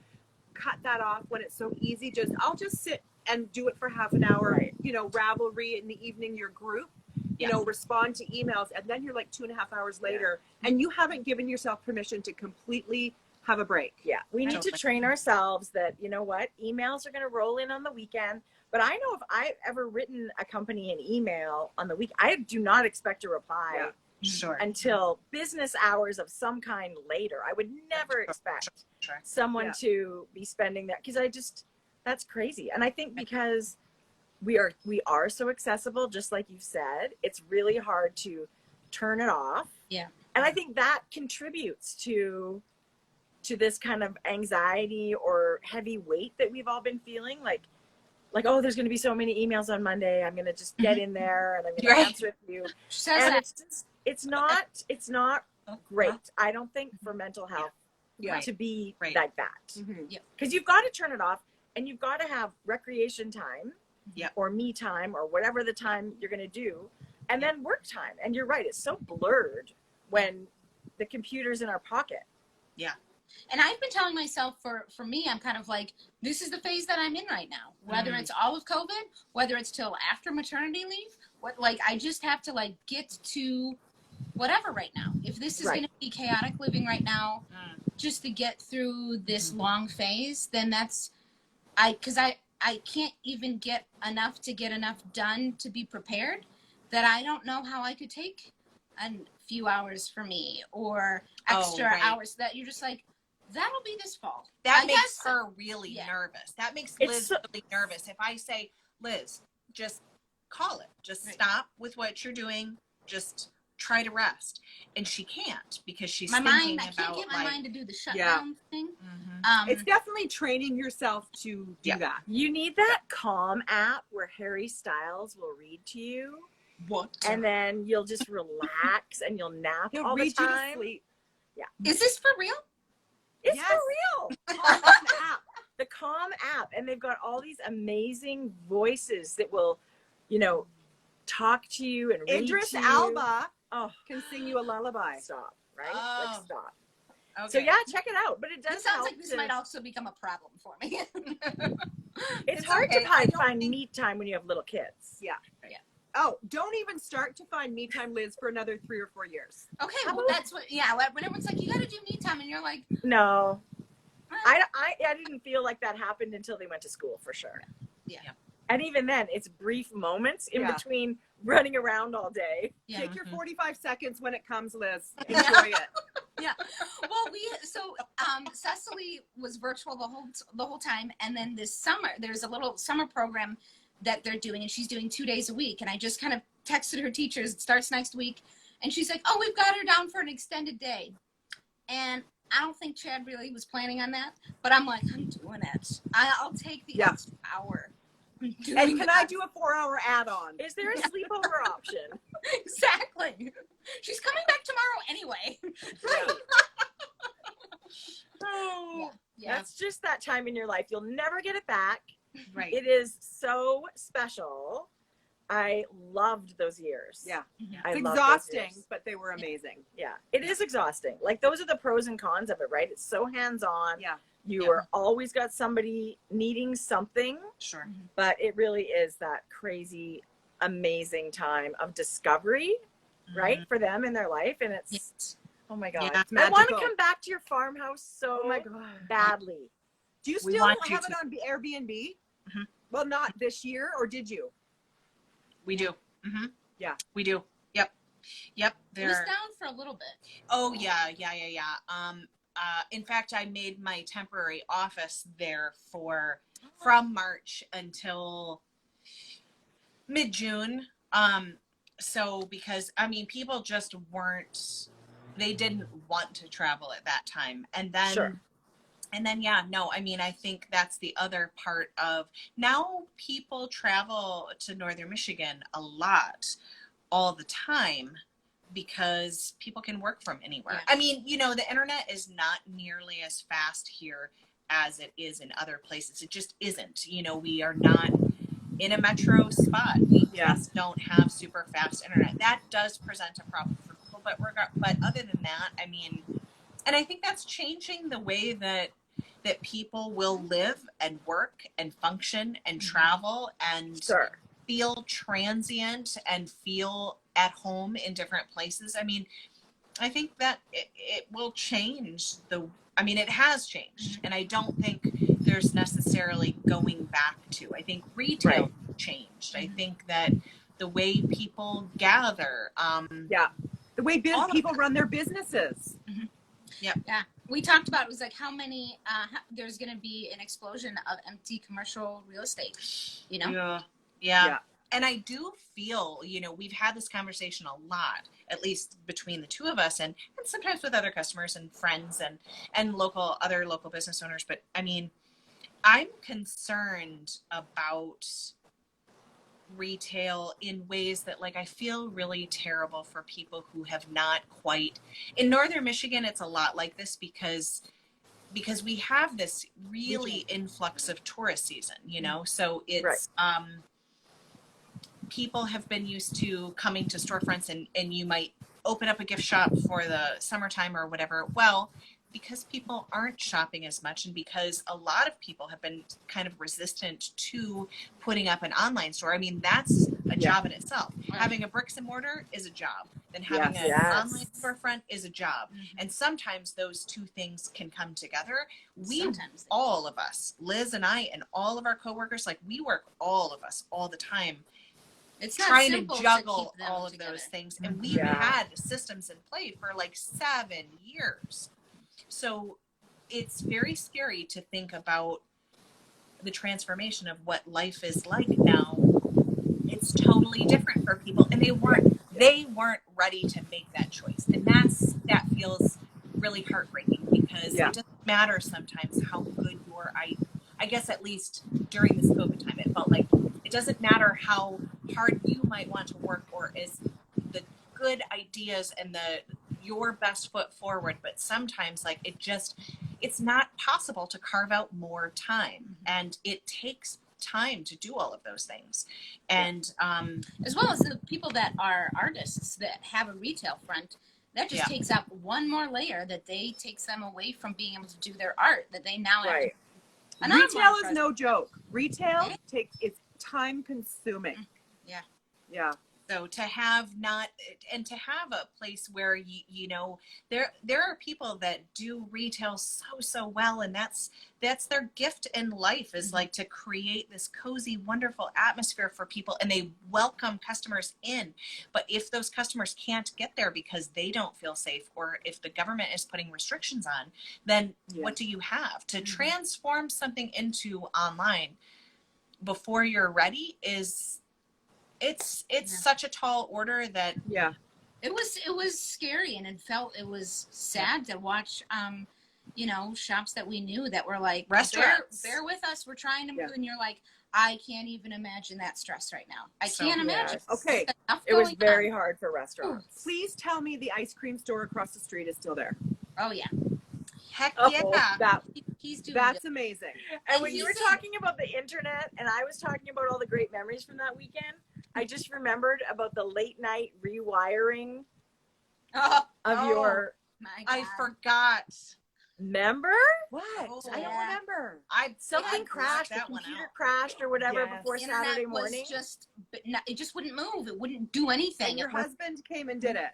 cut that off when it's so easy. I'll just sit and do it for half an hour, you know, Ravelry in the evening, your group, you know, respond to emails. And then you're like 2.5 hours later and you haven't given yourself permission to completely have a break. Yeah. We need to train ourselves that, you know what, emails are going to roll in on the weekend. But I know if I've ever written a company an email on the week, I do not expect a reply until business hours of some kind later. I would never expect someone to be spending that, because that's crazy. And I think because we are so accessible, just like you've said, it's really hard to turn it off. Yeah. And I think that contributes to this kind of anxiety or heavy weight that we've all been feeling, like, oh, there's going to be so many emails on Monday. I'm going to just get in there and I'm going to answer a few. And it's not great. I don't think for mental health to be like that. Because you've got to turn it off and you've got to have recreation time or me time or whatever the time you're going to do. And then work time. And you're right. It's so blurred when the computer's in our pocket. Yeah. And I've been telling myself for me, I'm kind of like, this is the phase that I'm in right now. Whether it's all of COVID, whether it's till after maternity leave, I just have to like get to whatever right now. If this is going to be chaotic living right now, just to get through this long phase, then because I can't even get enough done to be prepared, that I don't know how I could take a few hours for me or extra hours that you're just like, that'll be this fall. That makes her really nervous. That makes Liz really nervous. If I say, Liz, just call it. Just stop with what you're doing. Just try to rest. And she can't because she's I thinking can't about get my like, mind to do the shutdown thing. It's definitely training yourself to do that. You need that Calm app where Harry Styles will read to you. what? And then you'll just relax and you'll nap He'll all the read you to time. sleep. Is this for real? It's Yes. for real. Calm app. The Calm app. And they've got all these amazing voices that will, talk to you and read Idris to you. Elba Oh, can sing you a lullaby. stop, right? Oh. Like, stop. Okay. So, yeah, check it out. But it does This sounds help like this might also become a problem for me. It's It's hard okay. to I don't find think- me time when you have little kids. Yeah. Oh, don't even start to find me time, Liz, for another 3 or 4 years. Okay, well, that's what, when everyone's like, you got to do me time, and you're like, No. I didn't feel like that happened until they went to school, for sure. Yeah. And even then, it's brief moments in Yeah. between running around all day. yeah. Take your 45 seconds when it comes, Liz. Enjoy it. Well, Cecily was virtual the whole time, and then this summer there's a little summer program that they're doing, and she's doing 2 days a week. And I just kind of texted her teachers, it starts next week, and she's like, "Oh, we've got her down for an extended day." And I don't think Chad really was planning on that, but I'm like, I'm doing it. I'll take the extra hour. And can I do a 4-hour add-on? Is there a sleepover option? Exactly. She's coming back tomorrow anyway. Right. Yeah. That's just that time in your life. You'll never get it back. Right. It is so special. I loved those years. Yeah. I It's loved those exhausting, years. but they were amazing. Yeah, it is exhausting. Like, those are the pros and cons of it, right? It's so hands-on. Yeah. You Yeah. are always got somebody needing something, Sure. but it really is that crazy, amazing time of discovery, right? For them in their life. And it's, Yes. oh my God. Yeah, it's I want to magical. come back to your farmhouse so Oh my God. badly. Do you We still want you have it to. on Airbnb? Mhm. Well, not this year, or did you? We do. Mm-hmm. Yeah. We do. Yep. It was They're. down for a little bit. Oh yeah. In fact, I made my temporary office there from March until mid-June. So because people just they didn't want to travel at that time. And then, Sure. I think that's the other part of now people travel to Northern Michigan a lot all the time because people can work from anywhere. Yeah. The internet is not nearly as fast here as it is in other places. It just isn't. We are not in a metro spot. We just don't have super fast internet. That does present a problem for people, but other than that, and I think that's changing the way that people will live and work and function and travel and Sure. feel transient and feel at home in different places. I think that it will change it has changed, and I don't think there's necessarily going back to. I think retail changed. I think that the way people gather, The way people run their businesses. Yeah. We talked about, it was like how many, there's going to be an explosion of empty commercial real estate, Yeah. And I do feel, we've had this conversation a lot, at least between the two of us and sometimes with other customers and friends and other local business owners. But I'm concerned about retail in ways that I feel really terrible for people who have not quite. In Northern Michigan, it's a lot like this because we have this really influx of tourist season, so it's people have been used to coming to storefronts and you might open up a gift shop for the summertime or whatever. Well, because people aren't shopping as much and because a lot of people have been kind of resistant to putting up an online store. That's a job in itself. Right. Having a bricks and mortar is a job. Then having an online storefront is a job. Mm-hmm. And sometimes those two things can come together. Sometimes. All of us, Liz and I and all of our coworkers, we work all of us all the time. It's not trying simple to juggle keep them all of together. those things. And we've had systems in play for 7 years. So it's very scary to think about the transformation of what life is like now. It's totally different for people, and they weren't ready to make that choice, and that feels really heartbreaking, because it doesn't matter sometimes how good I guess at least during this COVID time, it felt like it doesn't matter how hard you might want to work, or is the good ideas and your best foot forward, but sometimes like it's not possible to carve out more time, and it takes time to do all of those things. And as well as the people that are artists that have a retail front, that just takes out one more layer that takes them away from being able to do their art that they now have. Retail is no joke. Retail it's time consuming. Yeah. So to have a place where you know there are people that do retail so well, and that's their gift in life, is like to create this cozy, wonderful atmosphere for people, and they welcome customers in. But if those customers can't get there because they don't feel safe, or if the government is putting restrictions on, then what do you have to transform something into online before you're ready? It's such a tall order that it was scary, and it was sad to watch you know, shops that we knew that were like, restaurants, bear with us, we're trying to move, and you're like, I can't even imagine that stress right now. I can't imagine. Okay, it was very hard for restaurants. Please tell me the ice cream store across the street is still there. Oh yeah, heck he's doing that's amazing. And when you were talking about the internet, and I was talking about all the great memories from that weekend, I just remembered about the late night rewiring of your. I forgot. Remember? What? I don't remember. Something crashed. The computer crashed or whatever before Saturday morning. It just wouldn't move. It wouldn't do anything. And your husband came and did it.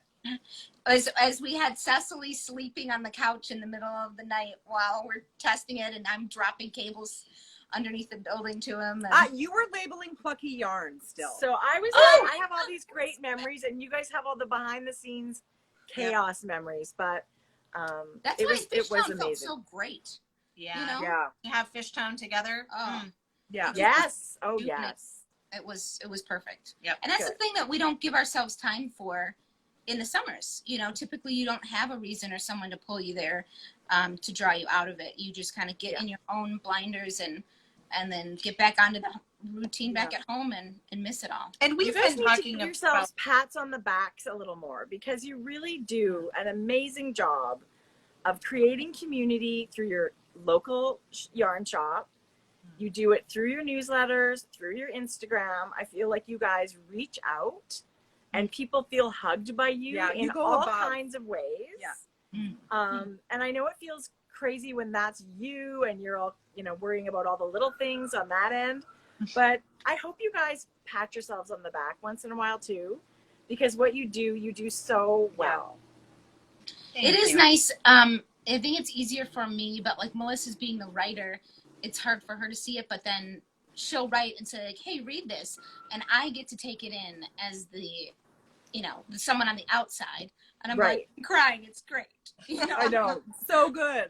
As we had Cecily sleeping on the couch in the middle of the night while we're testing it, and I'm dropping cables underneath the building to him. You were labeling plucky yarn still. So I was I have all these great memories, and you guys have all the behind the scenes chaos memories, but that's why Fishtown felt so great. Yeah. You know? Yeah. To have Fishtown together. Yeah. Yes. Oh yes. It was perfect. Yep. And that's the thing that we don't give ourselves time for in the summers. You know, typically you don't have a reason or someone to pull you there to draw you out of it. You just kind of get in your own blinders and then get back onto the routine back at home and miss it all. And we've been talking about yourselves pats on the backs a little more, because you really do an amazing job of creating community through your local yarn shop. You do it through your newsletters, through your Instagram. I feel like you guys reach out and people feel hugged by you in all kinds of ways. And I know it feels crazy when that's you and you're all, you know, worrying about all the little things on that end. But I hope you guys pat yourselves on the back once in a while too, because what you do so well. It is nice. I think it's easier for me, but like Melissa's being the writer, it's hard for her to see it, but then she'll write and say like, hey, read this. And I get to take it in as someone on the outside. And I'm like crying. It's great. You know? I know. So good.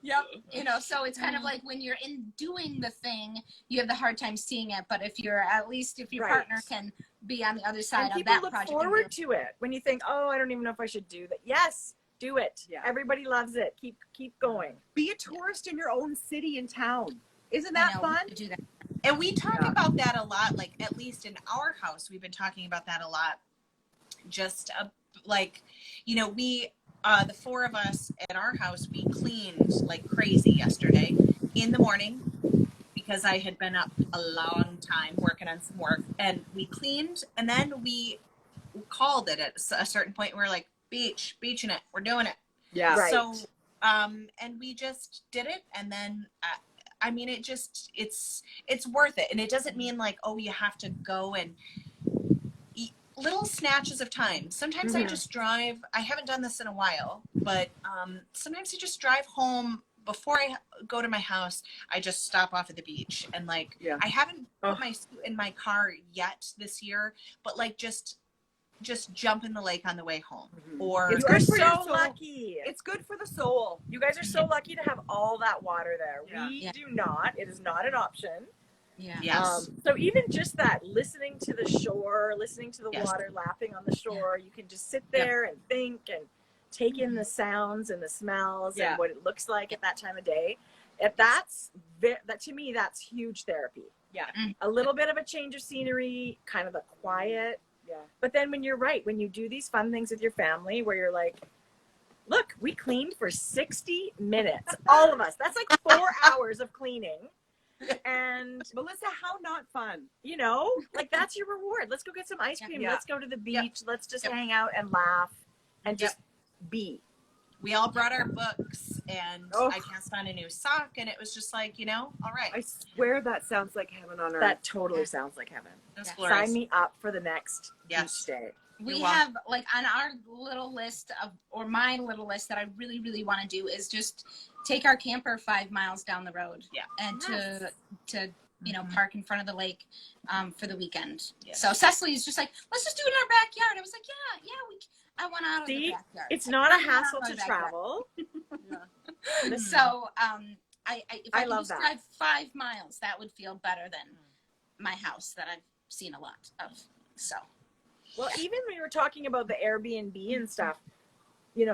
Yep. You know, so it's kind of like when you're doing the thing, you have the hard time seeing it. But if your partner can be on the other side of that project. And people look forward to it. When you think, oh, I don't even know if I should do that. Yes, do it. Yeah. Everybody loves it. Keep going. Be a tourist in your own city and town. Isn't that fun? To do that. And we talk about that a lot, like at least in our house, we've been talking about that a lot. Just like, you know, we, the four of us at our house, we cleaned like crazy yesterday in the morning because I had been up a long time working on some work, and we cleaned, and then we called it at a certain point. We're like, beaching it. We're doing it. Yeah. Right. So, and we just did it. And then, I mean, it's worth it. And it doesn't mean like, oh, you have to go and eat little snatches of time. Sometimes I just drive. I haven't done this in a while, but sometimes I just drive home before I go to my house. I just stop off at the beach and like, I haven't put my suit in my car yet this year, but like just jump in the lake on the way home. Or you are so lucky. It's good for the soul. You guys are so lucky to have all that water there. Yeah. We do not. It is not an option. Yeah. Yes. So even just that, listening to the shore, listening to the Yes. water lapping on the shore, you can just sit there and think and take in the sounds and the smells and what it looks like at that time of day. If that to me, that's huge therapy. Yeah. A little bit of a change of scenery, kind of a quiet. Yeah. But then when you do these fun things with your family where you're like, look, we cleaned for 60 minutes, all of us. That's like 4 hours of cleaning. And Melissa, how not fun? you know, like that's your reward. Let's go get some ice cream. Yeah. Let's go to the beach. Let's just hang out and laugh and just be. We all brought our books, and I cast on a new sock, and it was just like, all right. I swear that sounds like heaven on earth. That totally sounds like heaven. That's glorious. Sign me up for the next beach day. We have, like, on our little list or my little list that I really, really want to do is just take our camper 5 miles down the road. Yeah. And to park in front of the lake for the weekend. Yes. So Cecily's just like, let's just do it in our backyard. I was like, I want out of the backyard. It's not a hassle to travel. So if I could love just that. drive 5 miles, that would feel better than my house that I've seen a lot of. So. Well, even when we were talking about the Airbnb and stuff,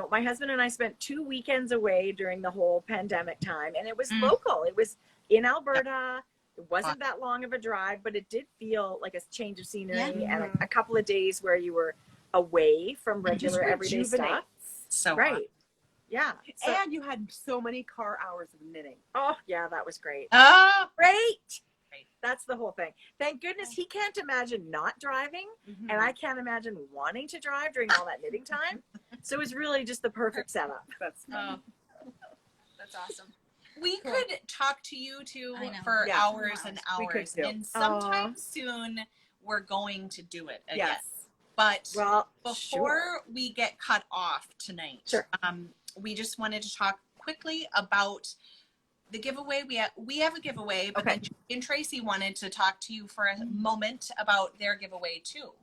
my husband and I spent 2 weekends away during the whole pandemic time, and it was local. It was in Alberta. It wasn't that long of a drive, but it did feel like a change of scenery and a couple of days where you were away from regular everyday stuff. So right. Yeah. So, and you had so many car hours of knitting. oh, yeah, that was great. Oh, Great. That's the whole thing. Thank goodness he can't imagine not driving, and I can't imagine wanting to drive during all that knitting time. So it was really just the perfect setup. That's awesome. We could talk to you two I know. for Yeah. hours and We could hours, too. and sometime soon we're going to do it again. Yes. But Well, before we get cut off tonight, we just wanted to talk quickly about the giveaway. We have a giveaway, but then Jodi and Tracie wanted to talk to you for a moment about their giveaway too.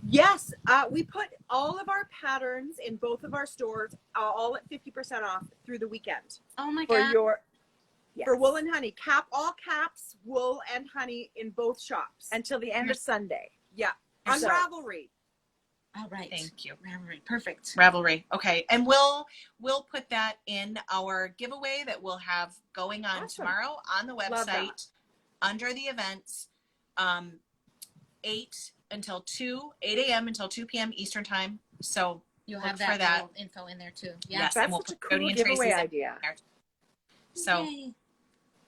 Yes, we put all of our patterns in both of our stores, all at 50% off through the weekend. Oh my for God. For wool and honey, all caps, wool and honey in both shops until the end of Sunday. Yeah, on So- Ravelry. All right. Thank you. Ravelry. Perfect. Ravelry. Okay. And we'll put that in our giveaway that we'll have going on tomorrow on the website under the events, 8 a.m. until 2 p.m. Eastern time. So You'll look have for that that. little info in there too. Yeah. Yes, That's and we'll such a put cool Jodi and giveaway Tracie's in idea. there. So Yay.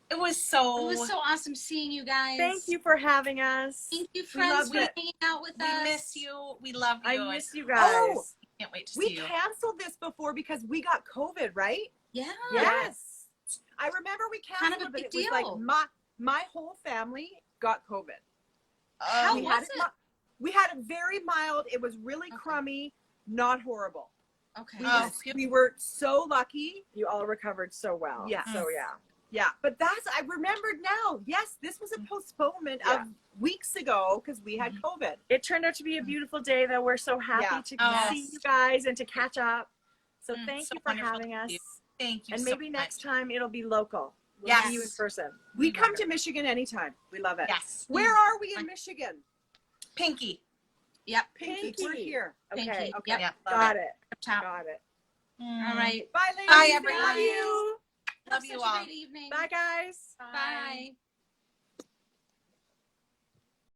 it was It was so awesome seeing you guys. Thank you for having us. Thank you, We friends, loved for it. hanging out with We us. miss you. We love you. I miss you guys. Oh, Can't wait to we see you. canceled this before because we got COVID, right? Yeah. Yes. I remember we Kind canceled of a it, but big it was deal. like my whole family got COVID. How we was had it? We had it very mild. It was really crummy, not horrible. Okay. We were so lucky. You all recovered so well. Yeah. So yeah. Yeah, but I remembered now. Yes, this was a postponement of weeks ago because we had COVID. It turned out to be a beautiful day, though. We're so happy to see you guys and to catch up. So thank so you for wonderful having to us. see you. Thank you. And so maybe much. next time it'll be local. We'll Yes. see you in person. We come to Michigan anytime. We love it. Yes. Where are we in Michigan? Pinky. Yep. Pinky. Pinky. We're here. Okay. Pinky. Okay. Yep. Yeah. Got it. Top. Got it. All right. Bye, ladies. Bye, Thank everyone. Love you. Love Have you such all. a great evening. Bye, guys. Bye.